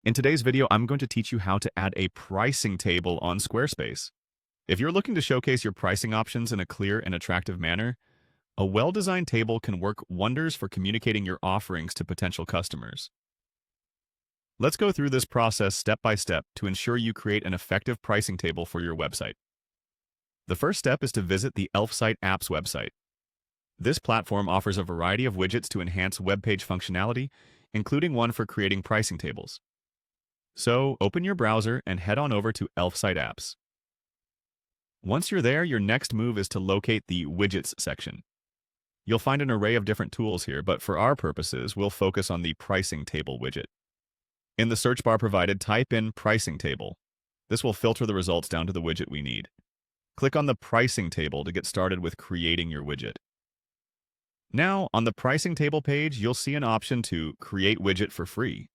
In today's video, I'm going to teach you how to add a pricing table on Squarespace. If you're looking to showcase your pricing options in a clear and attractive manner, a well-designed table can work wonders for communicating your offerings to potential customers. Let's go through this process step by step to ensure you create an effective pricing table for your website. The first step is to visit the Elfsight Apps website. This platform offers a variety of widgets to enhance web page functionality, including one for creating pricing tables. So, open your browser and head on over to Elfsight Apps. Once you're there, your next move is to locate the Widgets section. You'll find an array of different tools here, but for our purposes, we'll focus on the Pricing Table widget. In the search bar provided, type in Pricing Table. This will filter the results down to the widget we need. Click on the Pricing Table to get started with creating your widget. Now, on the Pricing Table page, you'll see an option to Create Widget for free.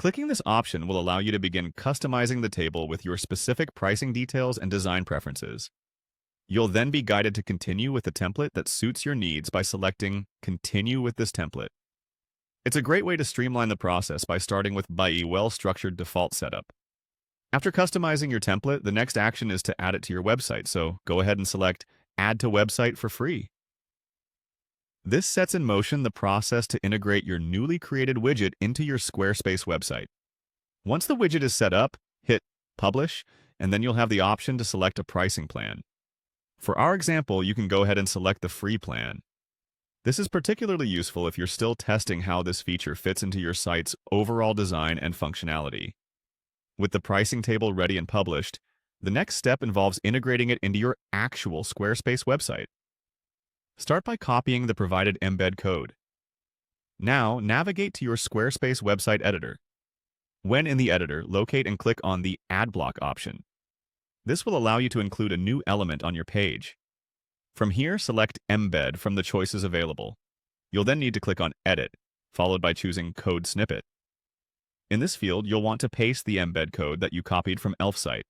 Clicking this option will allow you to begin customizing the table with your specific pricing details and design preferences. You'll then be guided to continue with the template that suits your needs by selecting Continue with this template. It's a great way to streamline the process by starting with a well-structured default setup. After customizing your template, the next action is to add it to your website, so go ahead and select Add to Website for free. This sets in motion the process to integrate your newly created widget into your Squarespace website. Once the widget is set up, hit Publish, and then you'll have the option to select a pricing plan. For our example, you can go ahead and select the free plan. This is particularly useful if you're still testing how this feature fits into your site's overall design and functionality. With the pricing table ready and published, the next step involves integrating it into your actual Squarespace website. Start by copying the provided embed code. Now, navigate to your Squarespace website editor. When in the editor, locate and click on the Add Block option. This will allow you to include a new element on your page. From here, select Embed from the choices available. You'll then need to click on Edit, followed by choosing Code Snippet. In this field, you'll want to paste the embed code that you copied from Elfsight.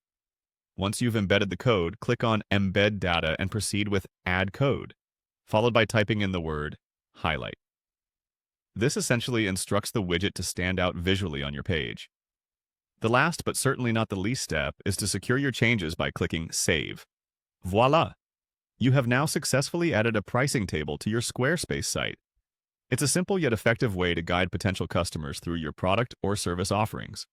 Once you've embedded the code, click on Embed Data and proceed with Add Code, followed by typing in the word Highlight. This essentially instructs the widget to stand out visually on your page. The last, but certainly not the least step, is to secure your changes by clicking Save. Voila! You have now successfully added a pricing table to your Squarespace site. It's a simple yet effective way to guide potential customers through your product or service offerings.